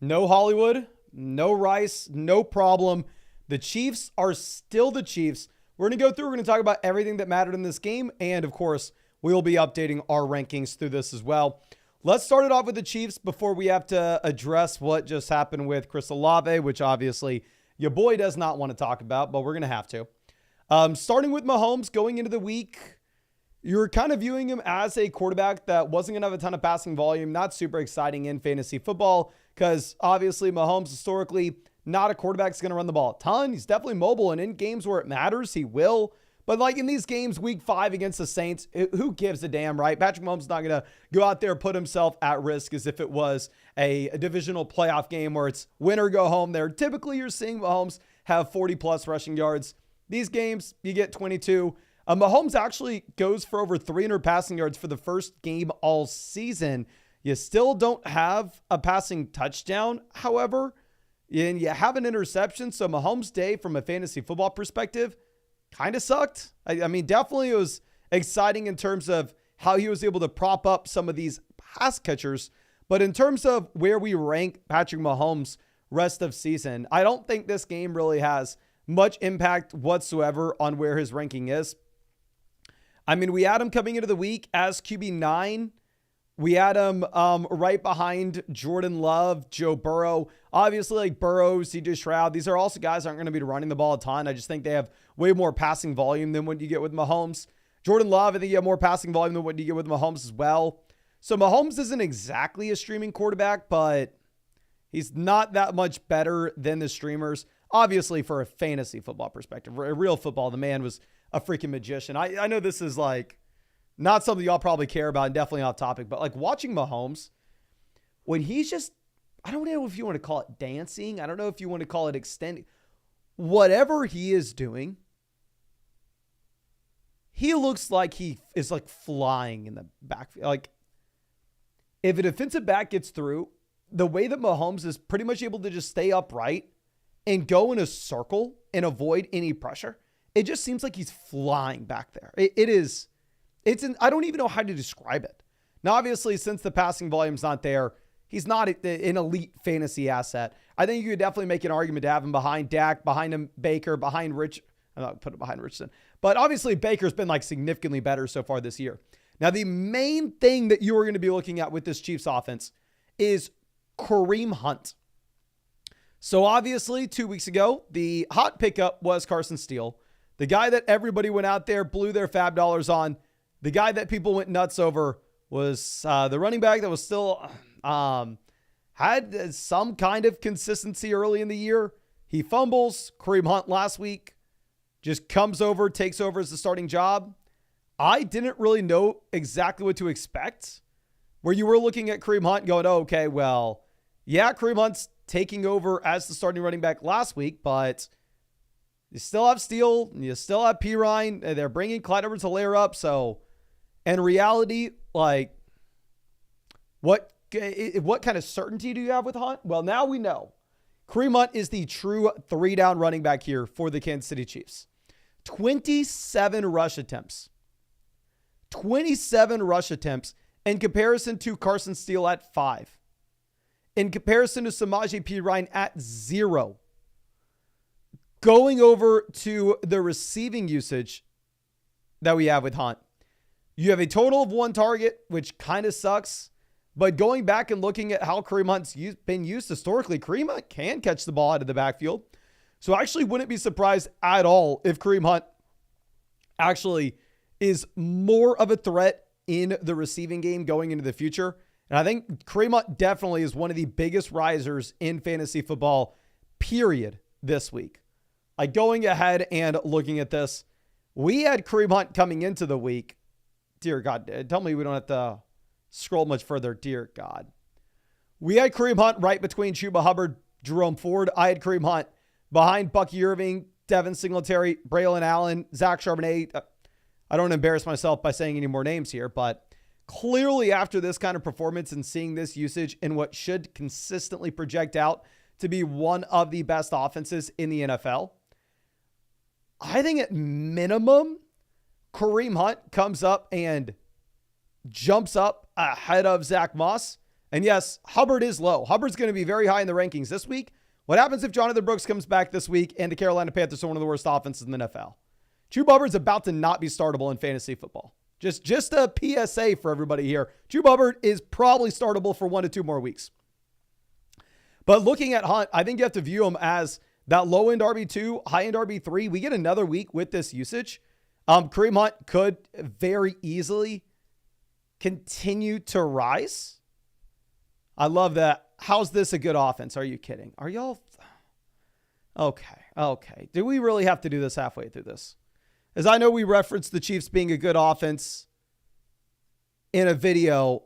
No Hollywood, no Rice, no problem. The Chiefs are still the Chiefs. We're going to go through, we're going to talk about everything that mattered in this game. And of course, we will be updating our rankings through this as well. Let's start it off with the Chiefs before we have to address what just happened with Chris Olave, which obviously your boy does not want to talk about, but we're going to have to. Starting with Mahomes going into the week, you're kind of viewing him as a quarterback that wasn't going to have a ton of passing volume, not super exciting in fantasy football, because obviously Mahomes historically not a quarterback that's going to run the ball a ton. He's definitely mobile, and in games where it matters, he will. But like in these games, week 5 against the Saints, who gives a damn, right? Patrick Mahomes is not going to go out there and put himself at risk as if it was a divisional playoff game where it's win or go home there. Typically, you're seeing Mahomes have 40-plus rushing yards. These games, you get 22. Mahomes actually goes for over 300 passing yards for the first game all season. You still don't have a passing touchdown, however, and you have an interception. So Mahomes' day from a fantasy football perspective kind of sucked. I mean, definitely it was exciting in terms of how he was able to prop up some of these pass catchers. But in terms of where we rank Patrick Mahomes rest of season, I don't think this game really has much impact whatsoever on where his ranking is. I mean, we had him coming into the week as QB9. We had him right behind Jordan Love, Joe Burrow. Obviously, like Burrow, CJ Stroud, these are also guys that aren't going to be running the ball a ton. I just think they have way more passing volume than what you get with Mahomes. Jordan Love, I think you have more passing volume than what you get with Mahomes as well. So Mahomes isn't exactly a streaming quarterback, but he's not that much better than the streamers. Obviously, for a fantasy football perspective, a real football, the man was a freaking magician. I know this is like not something y'all probably care about and definitely off topic, but like watching Mahomes, when he's just, I don't know if you want to call it dancing. I don't know if you want to call it extending. Whatever he is doing, he looks like he is like flying in the backfield. Like if a defensive back gets through, the way that Mahomes is pretty much able to just stay upright and go in a circle and avoid any pressure, it just seems like he's flying back there. I don't even know how to describe it. Now, obviously, since the passing volume's not there, he's not an elite fantasy asset. I think you could definitely make an argument to have him behind Dak, behind him Baker, behind Rich. I'm not putting him behind Richardson. But obviously, Baker's been like significantly better so far this year. Now, the main thing that you are going to be looking at with this Chiefs offense is Kareem Hunt. So obviously, 2 weeks ago, the hot pickup was Carson Steele. The guy that everybody went out there, blew their fab dollars on. The guy that people went nuts over was the running back that was still had some kind of consistency early in the year. He fumbles. Kareem Hunt last week just comes over, takes over as the starting job. I didn't really know exactly what to expect. Where you were looking at Kareem Hunt going, oh, okay, well, yeah, Kareem Hunt's taking over as the starting running back last week, but you still have Steele, you still have Pirine, they're bringing Clyde Edwards-Helaire up, so in reality, like, what kind of certainty do you have with Hunt? Well, now we know. Kareem Hunt is the true 3-down running back here for the Kansas City Chiefs. 27 rush attempts. 27 rush attempts in comparison to Carson Steele at 5. In comparison to Samaje Perine at 0. Going over to the receiving usage that we have with Hunt. You have a total of 1 target, which kind of sucks. But going back and looking at how Kareem Hunt's been used historically, Kareem Hunt can catch the ball out of the backfield. So I actually wouldn't be surprised at all if Kareem Hunt actually is more of a threat in the receiving game going into the future. And I think Kareem Hunt definitely is one of the biggest risers in fantasy football, period, this week. Like going ahead and looking at this, we had Kareem Hunt coming into the week. Dear God, tell me we don't have to scroll much further. Dear God. We had Kareem Hunt right between Chuba Hubbard, Jerome Ford. I had Kareem Hunt behind Bucky Irving, Devin Singletary, Braylon Allen, Zach Charbonnet. I don't embarrass myself by saying any more names here, but clearly after this kind of performance and seeing this usage in what should consistently project out to be one of the best offenses in the NFL, I think at minimum, Kareem Hunt comes up and jumps up ahead of Zach Moss And yes, Hubbard is low. Hubbard's going to be very high in the rankings this week. What happens if Jonathan Brooks comes back this week and the Carolina Panthers are one of the worst offenses in the NFL? Chuba Hubbard's about to not be startable in fantasy football. Just a PSA for everybody here. Chuba Hubbard is probably startable for 1 to 2 more weeks. But looking at Hunt, I think you have to view him as that low-end RB2, high-end RB3. We get another week with this usage. Kareem Hunt could very easily continue to rise. I love that. How's this a good offense? Are you kidding? Are y'all? Okay. Do we really have to do this halfway through this? As I know we referenced the Chiefs being a good offense in a video.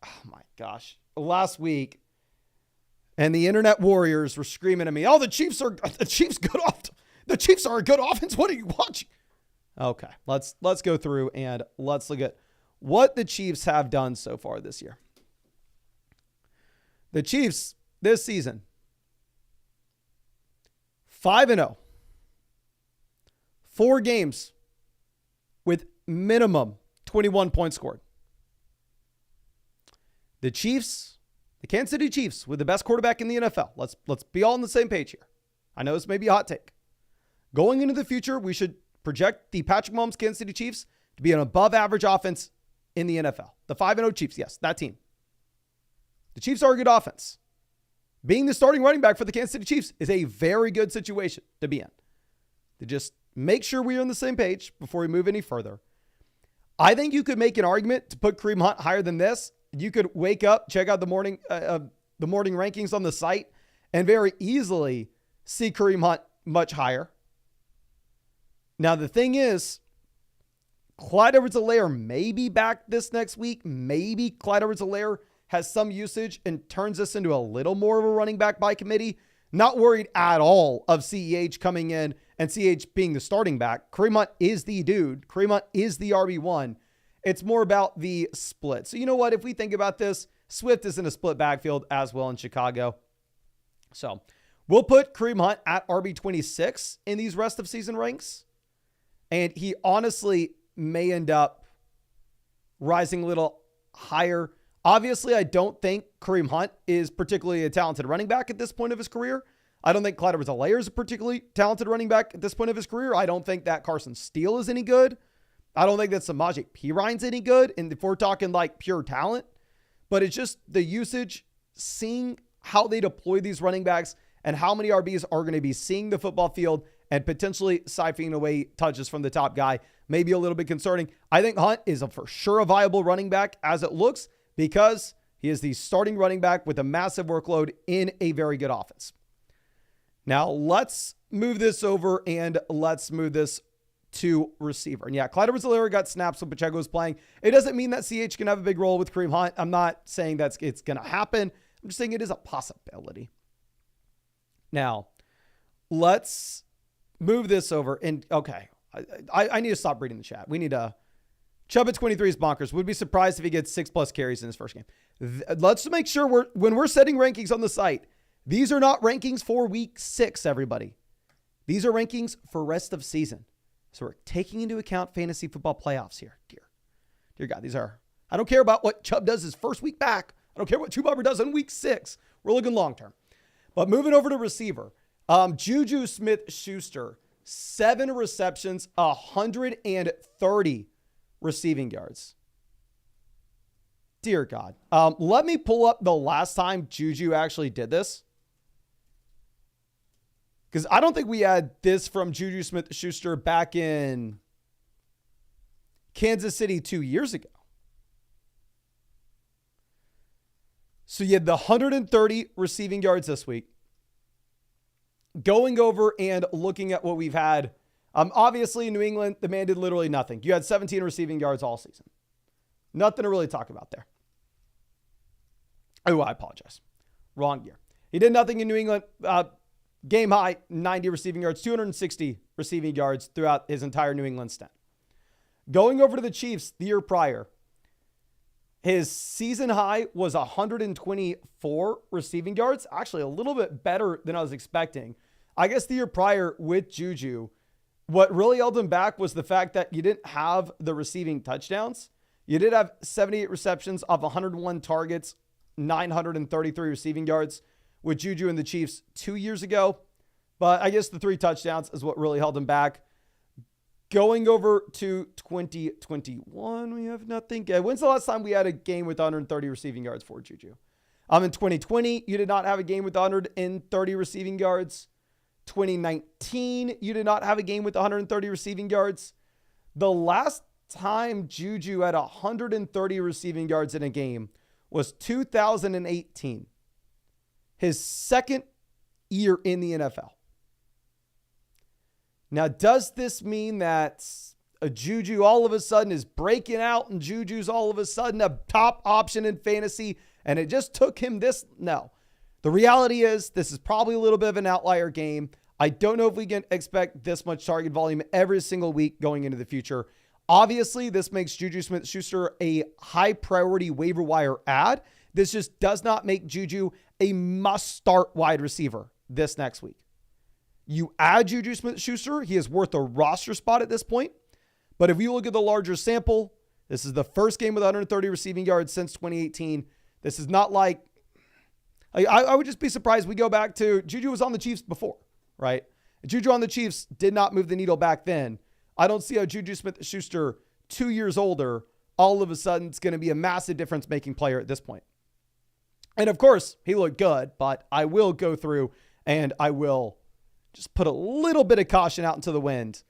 Oh my gosh. Last week. And the internet warriors were screaming at me, "Oh, the Chiefs good off. The Chiefs are a good offense. What are you watching?" Okay, let's go through and let's look at what the Chiefs have done so far this year. The Chiefs this season 5-0. 4 games with minimum 21 points scored. The Chiefs, the Kansas City Chiefs, with the best quarterback in the NFL. Let's be all on the same page here. I know this may be a hot take. Going into the future, we should project the Patrick Mahomes Kansas City Chiefs to be an above-average offense in the NFL. The 5-0 Chiefs, yes, that team. The Chiefs are a good offense. Being the starting running back for the Kansas City Chiefs is a very good situation to be in. To just make sure we're on the same page before we move any further. I think you could make an argument to put Kareem Hunt higher than this. You could wake up, check out the morning rankings on the site, and very easily see Kareem Hunt much higher. Now, the thing is, Clyde Edwards-Helaire may be back this next week. Maybe Clyde Edwards-Helaire has some usage and turns this into a little more of a running back by committee. Not worried at all of CEH coming in and CEH being the starting back. Kareem Hunt is the dude. Kareem Hunt is the RB1. It's more about the split. So you know what? If we think about this, Swift is in a split backfield as well in Chicago. So we'll put Kareem Hunt at RB26 in these rest of season ranks. And he honestly may end up rising a little higher. Obviously, I don't think Kareem Hunt is particularly a talented running back at this point of his career. I don't think Clyde Edwards-Helaire is a particularly talented running back at this point of his career. I don't think that Carson Steele is any good. I don't think that Samaje Perine's any good. And if we're talking like pure talent, but it's just the usage, seeing how they deploy these running backs and how many RBs are going to be seeing the football field and potentially siphoning away touches from the top guy, maybe a little bit concerning. I think Hunt is for sure a viable running back as it looks because he is the starting running back with a massive workload in a very good offense. Now let's move this over and let's move this to receiver. And yeah, Clyde Edwards-Helaire got snaps when Pacheco was playing. It doesn't mean that CH can have a big role with Kareem Hunt. I'm not saying that it's going to happen. I'm just saying it is a possibility. Now, let's move this over. And okay, I need to stop reading the chat. We need to... Chubb at 23 is bonkers. Would be surprised if he gets 6+ carries in his first game. Let's make sure when we're setting rankings on the site, these are not rankings for week 6, everybody. These are rankings for rest of season. So we're taking into account fantasy football playoffs here. Dear God, these are... I don't care about what Chubb does his first week back. I don't care what Chubb does in week 6. We're looking long-term. But moving over to receiver. Juju Smith-Schuster, 7 receptions, 130 receiving yards. Dear God. Let me pull up the last time Juju actually did this. Because I don't think we had this from Juju Smith-Schuster back in Kansas City 2 years ago. So you had the 130 receiving yards this week. Going over and looking at what we've had. Obviously, in New England, the man did literally nothing. You had 17 receiving yards all season. Nothing to really talk about there. Oh, I apologize. Wrong year. He did nothing in New England. Game high, 90 receiving yards, 260 receiving yards throughout his entire New England stint. Going over to the Chiefs the year prior, his season high was 124 receiving yards. Actually, a little bit better than I was expecting. I guess the year prior with Juju, what really held him back was the fact that you didn't have the receiving touchdowns. You did have 78 receptions off 101 targets, 933 receiving yards with Juju and the Chiefs 2 years ago. But I guess the 3 touchdowns is what really held him back. Going over to 2021, we have nothing. When's the last time we had a game with 130 receiving yards for Juju? In 2020, you did not have a game with 130 receiving yards. 2019, you did not have a game with 130 receiving yards. The last time Juju had 130 receiving yards in a game was 2018. His second year in the NFL. Now, does this mean that a Juju all of a sudden is breaking out and Juju's all of a sudden a top option in fantasy and it just took him this? No. The reality is this is probably a little bit of an outlier game. I don't know if we can expect this much target volume every single week going into the future. Obviously, this makes Juju Smith-Schuster a high priority waiver wire add. This just does not make Juju a must-start wide receiver this next week. You add Juju Smith-Schuster, he is worth a roster spot at this point. But if you look at the larger sample, this is the first game with 130 receiving yards since 2018. This is not like, I would just be surprised we go back to, Juju was on the Chiefs before, right? Juju on the Chiefs did not move the needle back then. I don't see how Juju Smith-Schuster, 2 years older, all of a sudden it's going to be a massive difference-making player at this point. And of course, he looked good, but I will go through and I will just put a little bit of caution out into the wind.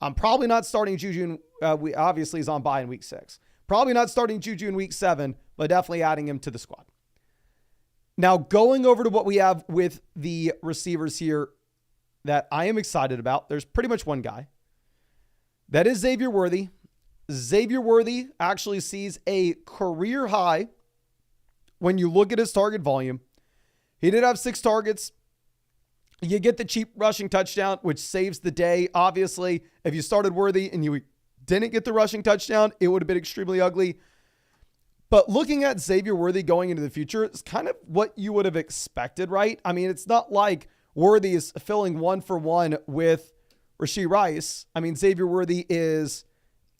I'm probably not starting Juju. Obviously, he's on bye in week 6. Probably not starting Juju in week 7, but definitely adding him to the squad. Now, going over to what we have with the receivers here that I am excited about. There's pretty much one guy. That is Xavier Worthy. Xavier Worthy actually sees a career high when you look at his target volume. He did have 6 targets. You get the cheap rushing touchdown, which saves the day. Obviously, if you started Worthy and you didn't get the rushing touchdown, it would have been extremely ugly. But looking at Xavier Worthy going into the future, it's kind of what you would have expected, right? I mean, it's not like Worthy is filling 1-for-1 with Rashee Rice. I mean, Xavier Worthy is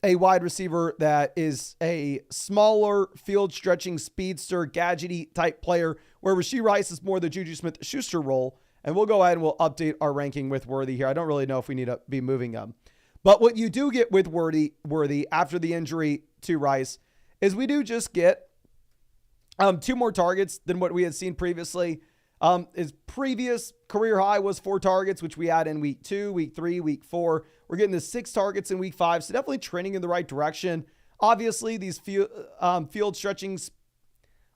a wide receiver that is a smaller field stretching speedster, gadgety type player, where Rashee Rice is more the Juju Smith-Schuster role. And we'll go ahead and we'll update our ranking with Worthy here. I don't really know if we need to be moving him. But what you do get with Worthy after the injury to Rice is we do just get 2 more targets than what we had seen previously. His previous career high was 4 targets, which we had in week 2, week 3, week 4. We're getting the 6 targets in week 5. So definitely trending in the right direction. Obviously, these field stretching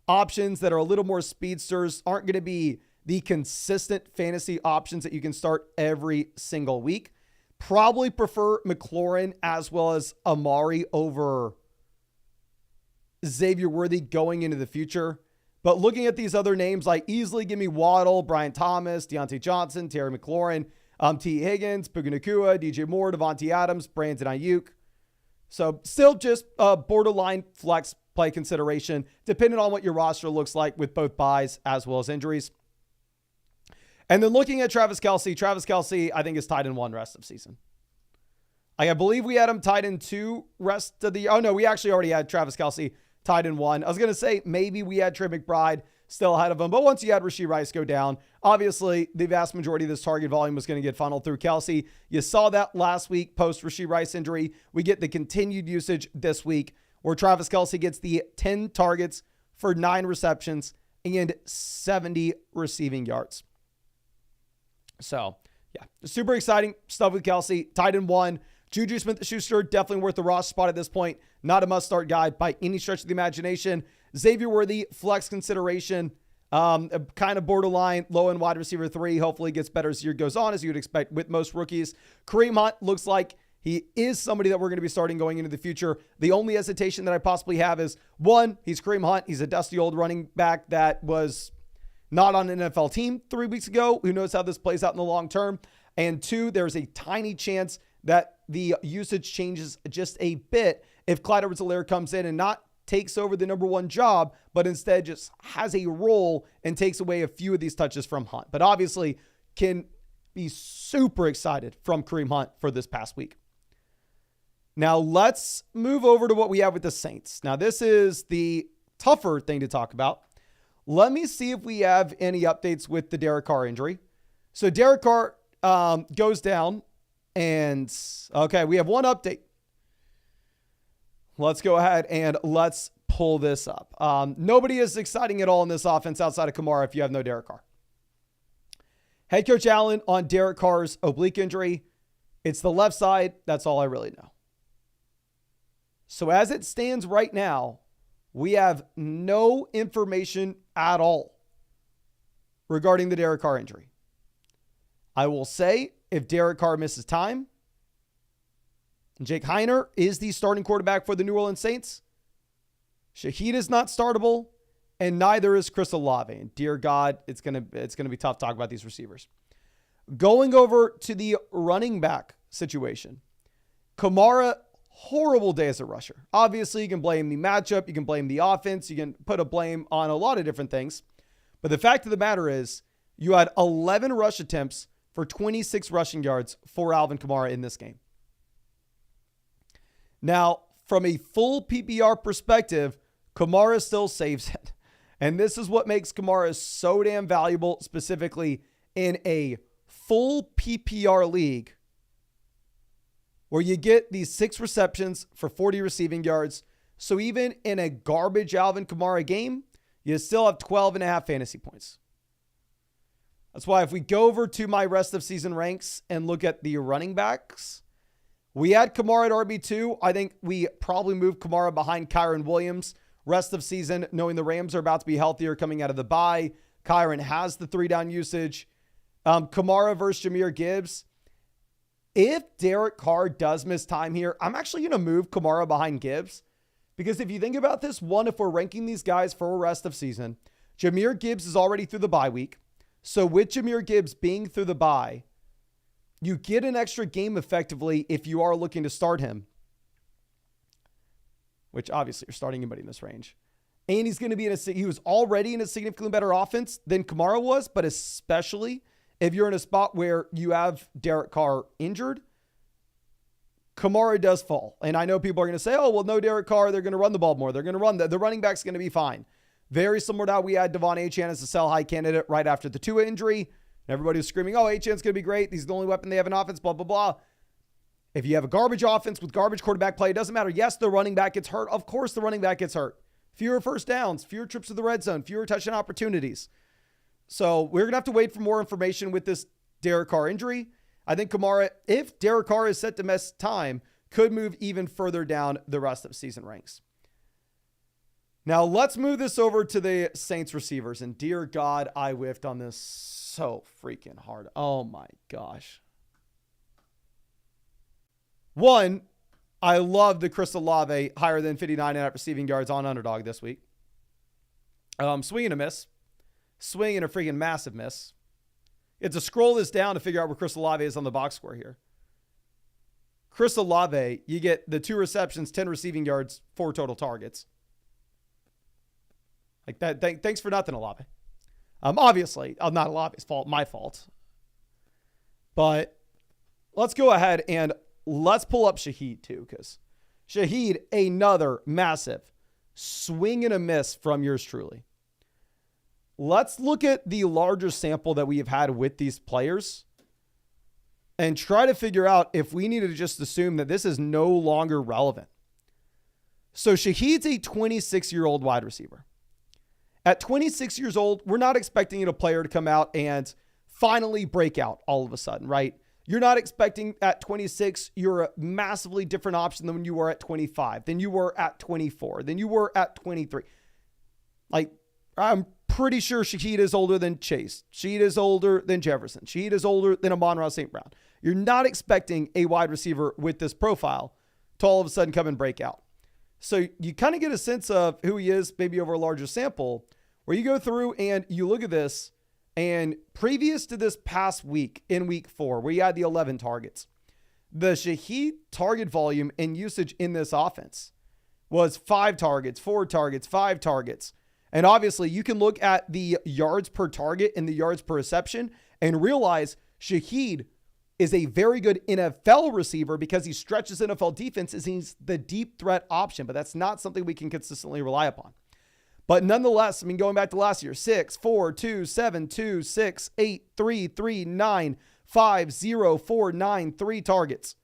options that are a little more speedsters aren't going to be the consistent fantasy options that you can start every single week. Probably prefer McLaurin as well as Amari over Xavier Worthy going into the future. But looking at these other names, like easily give me Waddle, Brian Thomas, Deontay Johnson, Terry McLaurin, T. Higgins, Puka Nacua, DJ Moore, Devontae Adams, Brandon Ayuk. So still just a borderline flex play consideration, depending on what your roster looks like with both buys as well as injuries. And then looking at Travis Kelce, I think is tied in 1 rest of season. I believe we had him tied in 2 rest of the... Oh, no, we actually already had Travis Kelce tied in 1. I was going to say maybe we had Trey McBride still ahead of him. But once you had Rashee Rice go down, obviously the vast majority of this target volume was going to get funneled through Kelce. You saw that last week post Rashee Rice injury. We get the continued usage this week where Travis Kelce gets the 10 targets for 9 receptions and 70 receiving yards. So, yeah, super exciting stuff with Kelce. Tied in 1. Juju Smith-Schuster, definitely worth the roster spot at this point. Not a must-start guy by any stretch of the imagination. Xavier Worthy, flex consideration. Kind of borderline, low-end wide receiver 3. Hopefully gets better as the year goes on, as you would expect with most rookies. Kareem Hunt looks like he is somebody that we're going to be starting going into the future. The only hesitation that I possibly have is, 1, he's Kareem Hunt. He's a dusty old running back that was not on an NFL team 3 weeks ago. Who knows how this plays out in the long term? And 2, there's a tiny chance that the usage changes just a bit if Clyde Edwards-Helaire comes in and not takes over the number 1 job, but instead just has a role and takes away a few of these touches from Hunt. But obviously can be super excited from Kareem Hunt for this past week. Now let's move over to what we have with the Saints. Now this is the tougher thing to talk about. Let me see if we have any updates with the Derek Carr injury. So Derek Carr goes down, and okay, we have one update. Let's go ahead and let's pull this up. Nobody is exciting at all in this offense outside of Kamara if you have no Derek Carr. Head coach Allen on Derek Carr's oblique injury. It's the left side. That's all I really know. So as it stands right now, we have no information at all regarding the Derek Carr injury. I will say if Derek Carr misses time, Jake Heiner is the starting quarterback for the New Orleans Saints. Shaheed is not startable, and neither is Chris Olave. And dear God, it's gonna be tough to talk about these receivers. Going over to the running back situation, Kamara, horrible day as a rusher. Obviously, you can blame the matchup, you can blame the offense, you can put a blame on a lot of different things. But the fact of the matter is, you had 11 rush attempts for 26 rushing yards for Alvin Kamara in this game. Now, from a full PPR perspective, Kamara still saves it. And this is what makes Kamara so damn valuable, specifically in a full PPR league where you get these 6 receptions for 40 receiving yards. So even in a garbage Alvin Kamara game, you still have 12.5 fantasy points. That's why if we go over to my rest of season ranks and look at the running backs, we had Kamara at RB2. I think we probably moved Kamara behind Kyren Williams rest of season, knowing the Rams are about to be healthier coming out of the bye. Kyren has the 3-down usage. Kamara versus Jahmyr Gibbs. If Derek Carr does miss time here, I'm actually going to move Kamara behind Gibbs. Because if you think about this, one, if we're ranking these guys for a rest of season, Jahmyr Gibbs is already through the bye week. So with Jahmyr Gibbs being through the bye, you get an extra game effectively if you are looking to start him. Which obviously you're starting anybody in this range. And he's going to be he was already in a significantly better offense than Kamara was, but especially if you're in a spot where you have Derek Carr injured, Kamara does fall. And I know people are going to say, oh, well, no Derek Carr, they're going to run the ball more. They're going to run. The running back's going to be fine. Very similar to how we had Devon Achane as a sell-high candidate right after the Tua injury. And everybody was screaming, oh, Achane's going to be great. He's the only weapon they have in offense, blah, blah, blah. If you have a garbage offense with garbage quarterback play, it doesn't matter. Yes, the running back gets hurt. Of course the running back gets hurt. Fewer first downs, fewer trips to the red zone, fewer touchdown opportunities. So we're going to have to wait for more information with this Derek Carr injury. I think Kamara, if Derek Carr is set to miss time, could move even further down the rest of season ranks. Now let's move this over to the Saints receivers. And dear God, I whiffed on this so freaking hard. Oh my gosh. One, I love the Chris Olave higher than 59.5 receiving yards on Underdog this week. Swing and a miss. Swing and a freaking massive miss. It's to scroll this down to figure out where Chris Olave is on the box score here. Chris Olave, you get the 2 receptions, 10 receiving yards, 4 total targets. Like that. Thanks for nothing, Olave. Obviously, not Olave's fault, my fault. But let's go ahead and let's pull up Shaheed too, because Shaheed, another massive swing and a miss from yours truly. Let's look at the larger sample that we have had with these players and try to figure out if we need to just assume that this is no longer relevant. So Shaheed's a 26-year-old wide receiver. At 26 years old, we're not expecting a player to come out and finally break out all of a sudden, right? You're not expecting at 26, you're a massively different option than when you were at 25, than you were at 24, than you were at 23. Like, I'm pretty sure Shaheed is older than Chase. Shaheed is older than Jefferson. Shaheed is older than Amon-Ra St. Brown. You're not expecting a wide receiver with this profile to all of a sudden come and break out. So you kind of get a sense of who he is, maybe over a larger sample, where you go through and you look at this, and previous to this past week, in week 4, where you had the 11 targets, the Shaheed target volume and usage in this offense was 5 targets, 4 targets, 5 targets. And obviously you can look at the yards per target and the yards per reception and realize Shaheed is a very good NFL receiver because he stretches NFL defenses. He's the deep threat option, but that's not something we can consistently rely upon. But nonetheless, I mean, going back to last year, 6, 4, 2, 7, 2, 6, 8, 3, 3, 9, 5, 0, 4, 9, 3 targets.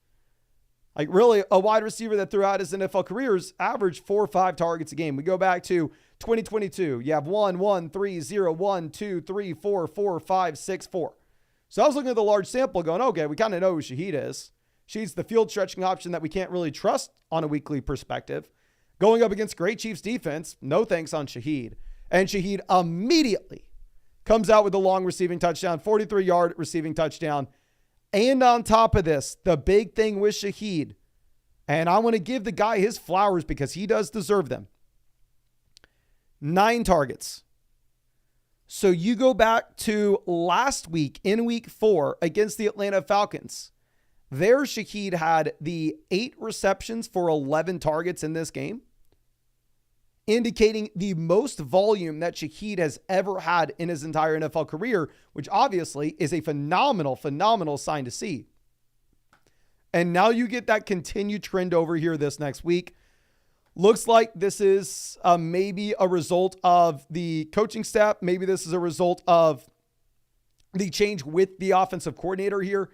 Like really a wide receiver that throughout his NFL careers averaged 4 or 5 targets a game. We go back to 2022. You have 1, 1, 3, 0, 1, 2, 3, 4, 4, 5, 6, 4. So I was looking at the large sample going, okay, we kind of know who Shaheed is. She's the field stretching option that we can't really trust on a weekly perspective. Going up against great Chiefs defense, no thanks on Shaheed. And Shaheed immediately comes out with a long receiving touchdown, 43-yard receiving touchdown. And on top of this, the big thing with Shaheed, and I want to give the guy his flowers because he does deserve them. 9 targets. So you go back to last week in week 4 against the Atlanta Falcons. There, Shaheed had the 8 receptions for 11 targets in this game, indicating the most volume that Shaheed has ever had in his entire NFL career, which obviously is a phenomenal, phenomenal sign to see. And now you get that continued trend over here this next week. Looks like this is maybe a result of the coaching staff. Maybe this is a result of the change with the offensive coordinator here.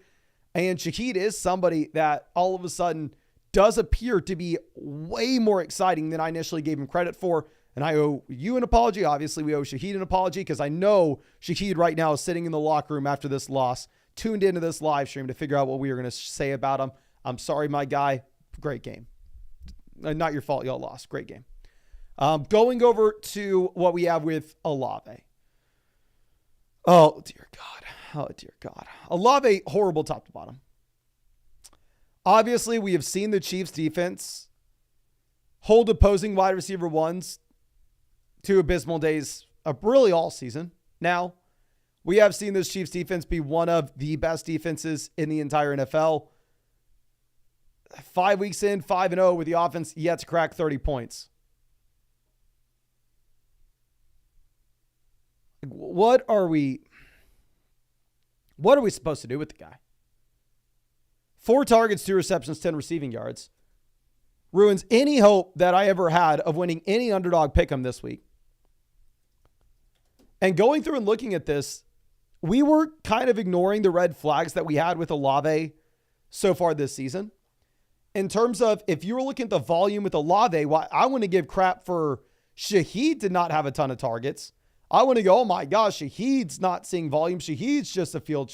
And Shaheed is somebody that all of a sudden does appear to be way more exciting than I initially gave him credit for. And I owe you an apology. Obviously, we owe Shaheed an apology because I know Shaheed right now is sitting in the locker room after this loss, tuned into this live stream to figure out what we were going to say about him. I'm sorry, my guy. Great game. Not your fault. Y'all lost. Great game. Going over to what we have with Olave. Oh, dear God. Oh, dear God. Olave, horrible top to bottom. Obviously, we have seen the Chiefs defense hold opposing wide receiver ones to abysmal days really all season. Now, we have seen this Chiefs defense be one of the best defenses in the entire NFL. 5 weeks in, 5-0 with the offense yet to crack 30 points. What are we supposed to do with the guy? 4 targets, 2 receptions, 10 receiving yards. Ruins any hope that I ever had of winning any underdog pick'em this week. And going through and looking at this, we were kind of ignoring the red flags that we had with Olave so far this season. In terms of if you were looking at the volume with Olave, well, I want to give crap for Shaheed did not have a ton of targets. I want to go, oh my gosh, Shaheed's not seeing volume. Shaheed's just a field.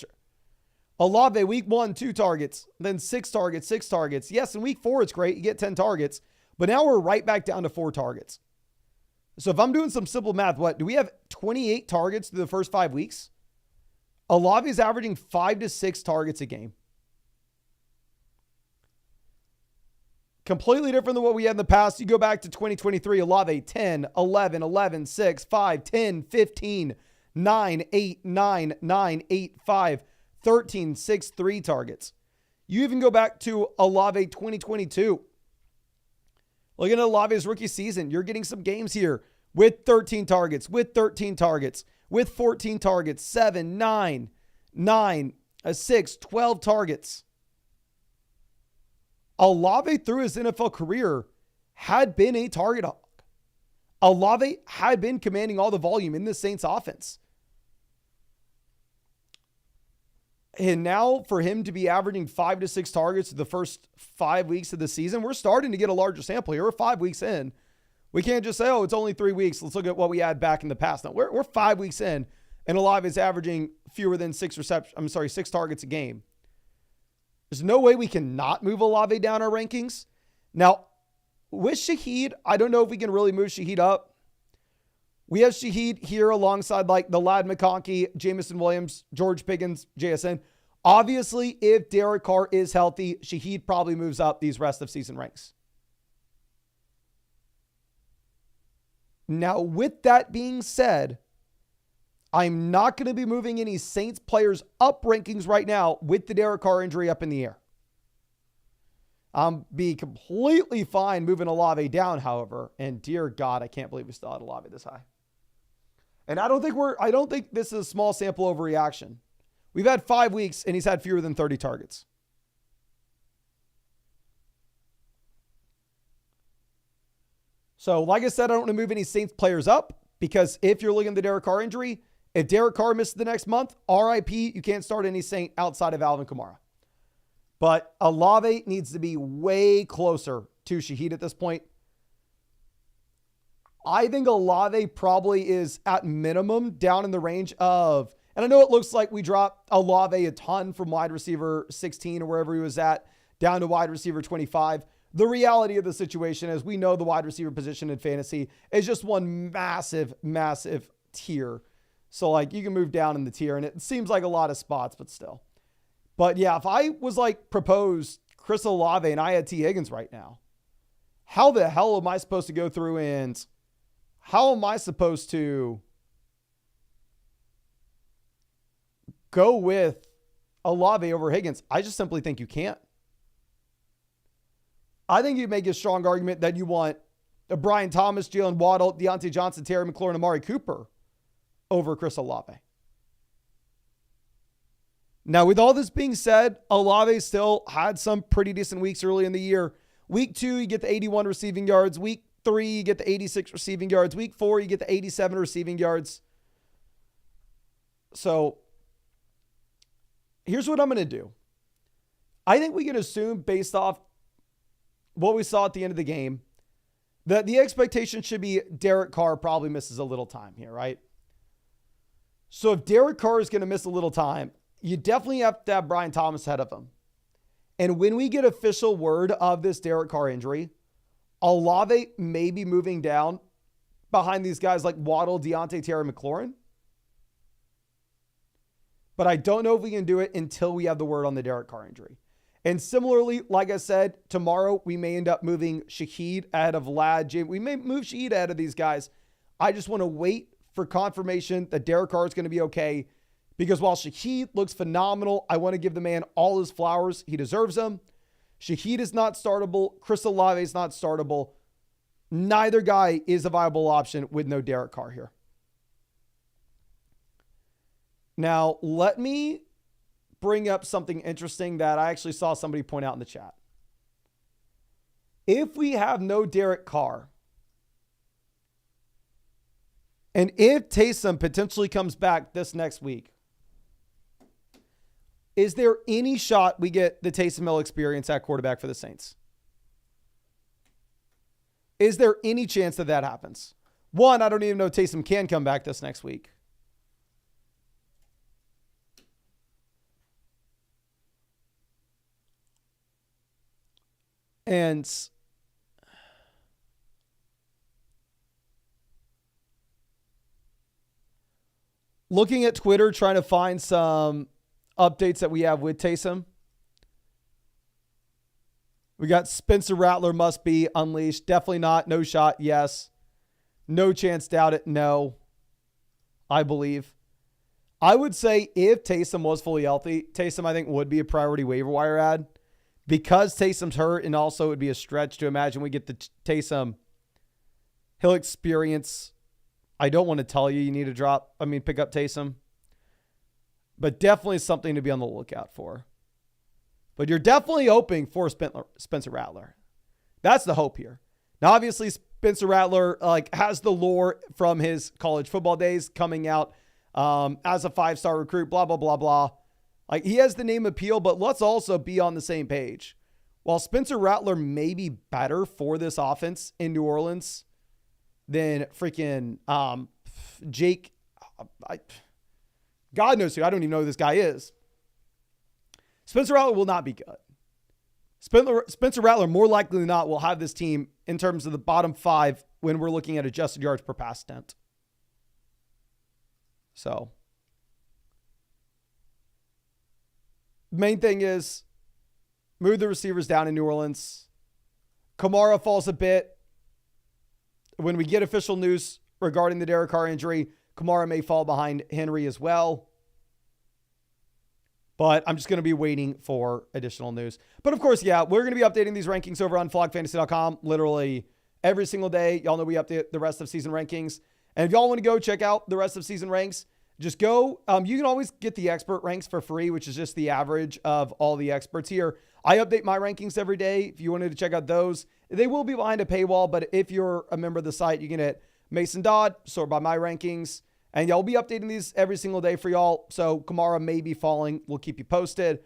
Olave, week 1, 2 targets, then 6 targets, 6 targets. Yes, in week 4, it's great. You get 10 targets, but now we're right back down to 4 targets. So if I'm doing some simple math, do we have 28 targets through the first 5 weeks? Olave is averaging 5 to 6 targets a game. Completely different than what we had in the past. You go back to 2023, Olave 10, 11, 11, 6, 5, 10, 15, 9, 8, 9, 9, 8, 5, 13, 6, 3 targets. You even go back to Olave 2022. Looking at Olave's rookie season, you're getting some games here with 13 targets, with 13 targets, with 14 targets, 7, 9, 9, 6, 12 targets. Olave through his NFL career had been a target hog. Olave had been commanding all the volume in the Saints offense. And now for him to be averaging 5 to 6 targets the first 5 weeks of the season, we're starting to get a larger sample here. We're 5 weeks in. We can't just say, oh, it's only 3 weeks. Let's look at what we had back in the past. No, we're 5 weeks in, and Olave is averaging fewer than 6 targets a game. There's no way we can not move Olave down our rankings. Now, with Shaheed, I don't know if we can really move Shaheed up. We have Shaheed here alongside like the Lad McConkey, Jameson Williams, George Pickens, JSN. Obviously, if Derek Carr is healthy, Shaheed probably moves up these rest of season ranks. Now, with that being said, I'm not going to be moving any Saints players up rankings right now with the Derek Carr injury up in the air. I'm be completely fine moving Olave down, however, and dear God, I can't believe we still had Olave this high. And I don't think this is a small sample overreaction. We've had 5 weeks, and he's had fewer than 30 targets. So, like I said, I don't want to move any Saints players up because if you're looking at the Derek Carr injury, if Derek Carr misses the next month, RIP, you can't start any Saint outside of Alvin Kamara. But Olave needs to be way closer to Shaheed at this point. I think Olave probably is at minimum down in the range of, and I know it looks like we dropped Olave a ton from wide receiver 16 or wherever he was at down to wide receiver 25. The reality of the situation is we know the wide receiver position in fantasy is just one massive, massive tier. So like you can move down in the tier and it seems like a lot of spots, but still. But yeah, if I was like proposed Chris Olave and I had T. Higgins right now, how the hell am I supposed to go through and how am I supposed to go with Olave over Higgins? I just simply think you can't. I think you make a strong argument that you want Brian Thomas, Jalen Waddle, Deontay Johnson, Terry McLaurin, and Amari Cooper over Chris Olave. Now, with all this being said, Olave still had some pretty decent weeks early in the year. Week 2, you get the 81 receiving yards. Week 3, you get the 86 receiving yards. Week 4, you get the 87 receiving yards. So, here's what I'm going to do. I think we can assume based off what we saw at the end of the game, that the expectation should be Derek Carr probably misses a little time here, right? So if Derek Carr is going to miss a little time, you definitely have to have Brian Thomas ahead of him. And when we get official word of this Derek Carr injury, Olave may be moving down behind these guys like Waddle, Deontay, Terry McLaurin. But I don't know if we can do it until we have the word on the Derek Carr injury. And similarly, like I said, tomorrow we may end up moving Shaheed ahead of Vlad. We may move Shaheed ahead of these guys. I just want to wait for confirmation that Derek Carr is going to be okay. Because while Shaheed looks phenomenal, I want to give the man all his flowers. He deserves them. Shaheed is not startable. Chris Olave is not startable. Neither guy is a viable option with no Derek Carr here. Now, let me bring up something interesting that I actually saw somebody point out in the chat. If we have no Derek Carr, and if Taysom potentially comes back this next week, is there any shot we get the Taysom Hill experience at quarterback for the Saints? Is there any chance that that happens? One, I don't even know Taysom can come back this next week. And looking at Twitter, trying to find some updates that we have with Taysom. We got Spencer Rattler must be unleashed. Definitely not. No shot. Yes. No chance. Doubt it. No. I believe. I would say if Taysom was fully healthy, Taysom I think would be a priority waiver wire ad. Because Taysom's hurt, and also it would be a stretch to imagine we get the Taysom Hill experience. I don't want to tell you need to pick up Taysom. But definitely something to be on the lookout for. But you're definitely hoping for Spencer Rattler. That's the hope here. Now, obviously, Spencer Rattler has the lore from his college football days coming out as a 5-star recruit, blah, blah, blah, blah. He has the name appeal, but let's also be on the same page. While Spencer Rattler may be better for this offense in New Orleans than freaking Jake, God knows who. I don't even know who this guy is. Spencer Rattler will not be good. Spencer Rattler, more likely than not, will have this team in terms of the bottom 5 when we're looking at adjusted yards per pass attempt. So, main thing is move the receivers down in New Orleans. Kamara falls a bit. When we get official news regarding the Derek Carr injury, Kamara may fall behind Henry as well. But I'm just going to be waiting for additional news. But of course, yeah, we're going to be updating these rankings over on flogfantasy.com literally every single day. Y'all know we update the rest of season rankings. And if y'all want to go check out the rest of season ranks, Just go. You can always get the expert ranks for free, which is just the average of all the experts here. I update my rankings every day. If you wanted to check out those, they will be behind a paywall, but if you're a member of the site, you can hit Mason Dodd, sort by my rankings, and y'all be updating these every single day for y'all. So Kamara may be falling. We'll keep you posted.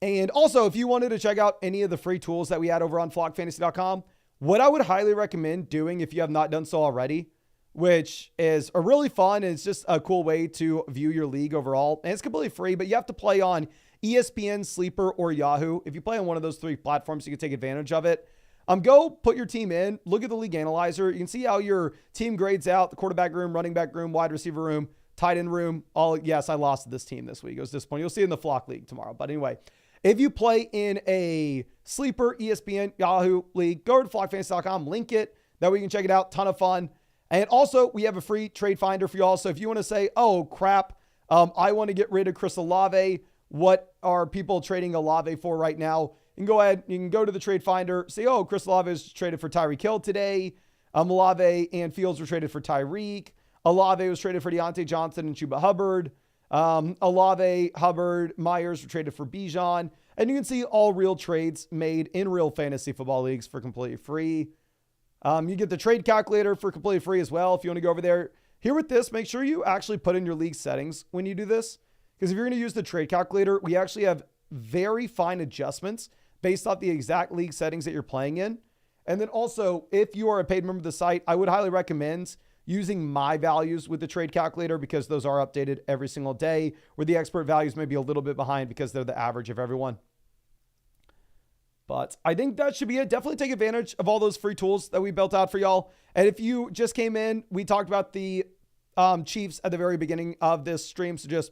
And also, if you wanted to check out any of the free tools that we had over on flockfantasy.com, what I would highly recommend doing if you have not done so already, which is a really fun and it's just a cool way to view your league overall. And it's completely free, but you have to play on ESPN, Sleeper, or Yahoo. If you play on one of those three platforms, you can take advantage of it. Go put your team in, look at the league analyzer. You can see how your team grades out, the quarterback room, running back room, wide receiver room, tight end room. Yes, I lost this team this week. It was disappointing. You'll see it in the Flock League tomorrow. But anyway, if you play in a Sleeper, ESPN, Yahoo league, go to flockfantasy.com, link it. That way you can check it out. Ton of fun. And also, we have a free trade finder for y'all. So if you want to say, oh, crap, I want to get rid of Chris Olave. What are people trading Olave for right now? You can go ahead. You can go to the trade finder. Say, oh, Chris Olave is traded for Tyreek Hill today. Olave and Fields were traded for Tyreek. Olave was traded for Deontay Johnson and Chuba Hubbard. Olave, Hubbard, Myers were traded for Bijan. And you can see all real trades made in real fantasy football leagues for completely free. You get the trade calculator for completely free as well. If you want to go over there here with this, make sure you actually put in your league settings when you do this. Because if you're going to use the trade calculator, we actually have very fine adjustments based off the exact league settings that you're playing in. And then also, if you are a paid member of the site, I would highly recommend using my values with the trade calculator because those are updated every single day, where the expert values may be a little bit behind because they're the average of everyone. But I think that should be it. Definitely take advantage of all those free tools that we built out for y'all. And if you just came in, we talked about the Chiefs at the very beginning of this stream. So just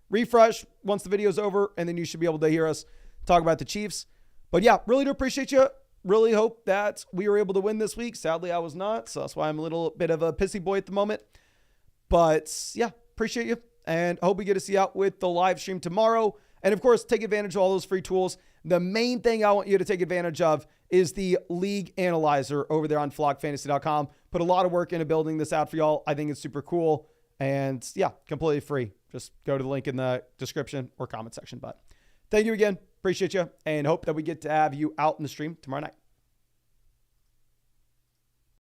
refresh once the video's over, and then you should be able to hear us talk about the Chiefs. But yeah, really do appreciate you. Really hope that we were able to win this week. Sadly, I was not. So that's why I'm a little bit of a pissy boy at the moment. But yeah, appreciate you. And hope we get to see you out with the live stream tomorrow. And of course, take advantage of all those free tools. The main thing I want you to take advantage of is the league analyzer over there on flockfantasy.com. Put a lot of work into building this out for y'all. I think it's super cool. And yeah, completely free. Just go to the link in the description or comment section. But thank you again. Appreciate you. And hope that we get to have you out in the stream tomorrow night.